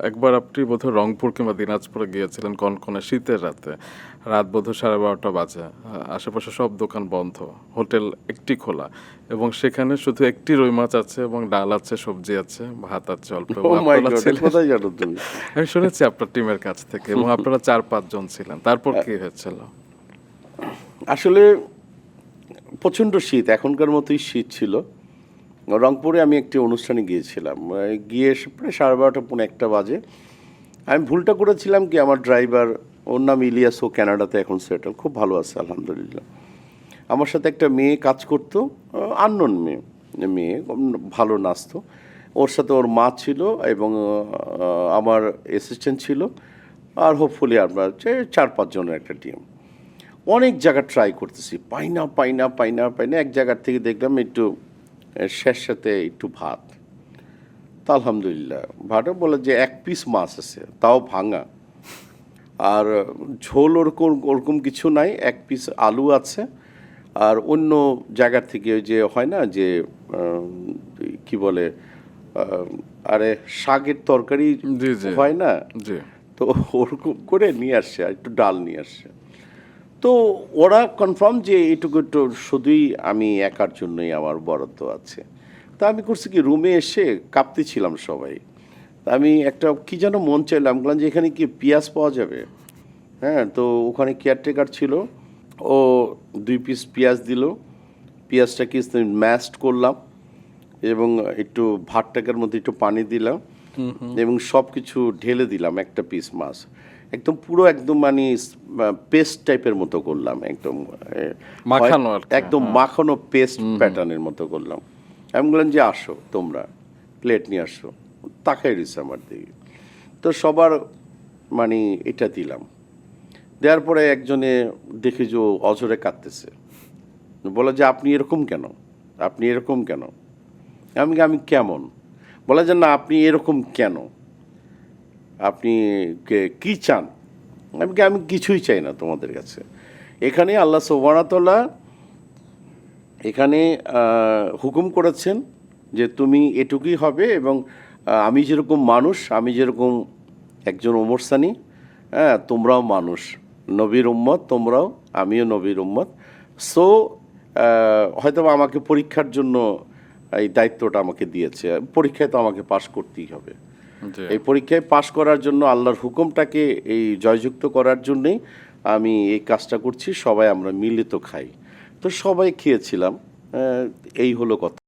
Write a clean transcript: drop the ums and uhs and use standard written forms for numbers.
একবার আপনি বোধহয় রংপুর কিংবা দিনাজপুরে গিয়েছিলেন কনকনে শীতের রাতে। রাত বোধহয় 12:30 বাজে। আশেপাশে সব দোকান বন্ধ। হোটেল একটি খোলা এবং সেখানে শুধু একটি রুই মাছ আছে এবং ডাল আছে, সবজি আছে, ভাত আছে অল্প এবং ও মাই আপনারা গড, ছিলেন। কোথায় জানো তুমি? আমি শুনেছি আপনার টিমের কাছ থেকে এবং আপনারা 4-5 জন ছিলেন। তারপর কি হয়েছিল? আসলে প্রচণ্ড শীত, এখনকার মতোই শীত ছিল। রংপুরে আমি একটি অনুষ্ঠানে গিয়েছিলাম। গিয়ে এসে প্রায় 12:30 পৌনে 1টা বাজে। আমি ভুলটা করেছিলাম কি, আমার ড্রাইভার, ওর নাম ইলিয়াস, ও কানাডাতে এখন সেটেল, খুব ভালো আছে আলহামদুলিল্লাহ। আমার সাথে একটা মেয়ে কাজ করতো, আননোন মেয়ে, মেয়ে ভালো নাচতো। ওর সাথে ওর মা ছিল এবং আমার অ্যাসিস্ট্যান্ট ছিল, আর হোপফুলি আমরা 4-5 জনের একটা টিম। অনেক জায়গা ট্রাই করতেছি, পাই না। এক জায়গার থেকে দেখলাম একটু শেষ সাথে একটু ভাত। তা আলহামদুলিল্লাহ ভাতও বলে যে 1 পিস মাছ আছে, তাও ভাঙা, আর ঝোল ওরকম ওরকম কিছু নাই। 1 পিস আলু আছে, আর অন্য জায়গার থেকে ওই যে হয় না যে কি বলে, আরে শাকের তরকারি জি, জি। হয় না, জি। তো ওরকম করে নিয়ে আসছে, আর একটু ডাল নিয়ে আসছে। তো ওরা কনফার্ম যে এইটুকু একটু শুধুই আমি একার জন্যই আমার বরাদ্দ আছে। তা আমি করছি কি, রুমে এসে কাঁপতেছিলাম সবাই। তা আমি একটা কি যেন মন চাইলাম, বললাম যে এখানে কি পেঁয়াজ পাওয়া যাবে? হ্যাঁ, তো ওখানে কেয়ারটেকার ছিল, ও 2 পিস পেঁয়াজ দিল। পেঁয়াজটাকে ম্যাশড করলাম এবং একটু ভাতটাকার মধ্যে একটু পানি দিলাম এবং সব কিছু ঢেলে দিলাম একটা পিস মাছ। একদম পুরো একদম মানে পেস্ট টাইপের মতো করলাম, একদম মাখানো আর কি। একদম মাখানো পেস্ট প্যাটার্নের মতো করলাম। আমি বললাম যে আসো তোমরা, প্লেট নিয়ে আসো। তাকাই রয়েছে আমার দিকে। তো সবার মানে এটা দিলাম, দেওয়ার পরে একজনে দেখে যে ও অঝরে কাঁদতেছে, বলে যে আপনি এরকম কেন, আপনি এরকম কেন? আমি কেমন? বলে যে না, আপনি এরকম কেন, আপনি কি চান? আমি কিছুই চাই না তোমাদের কাছে। এখানে আল্লাহ সুবহানাহু ওয়া তাআলা এখানে হুকুম করেছেন যে তুমি এটুকুই হবে, এবং আমি যেরকম মানুষ, আমি যেরকম একজন ওমর সানি, হ্যাঁ তোমরাও মানুষ, নবীর উম্মত তোমরাও, আমিও নবীর উম্মত। সো হয়তো আমাকে পরীক্ষার জন্য এই দায়িত্বটা আমাকে দিয়েছে। পরীক্ষায় তো আমাকে পাশ করতেই হবে। জি। এই পরীক্ষায় পাশ করার জন্য, আল্লাহর হুকুমটাকে এই জয়যুক্ত করার জন্যেই আমি এই কাজটা করছি। সবাই আমরা মিলিত খাই, তো সবাই খেয়েছিলাম। এই হলো কথা।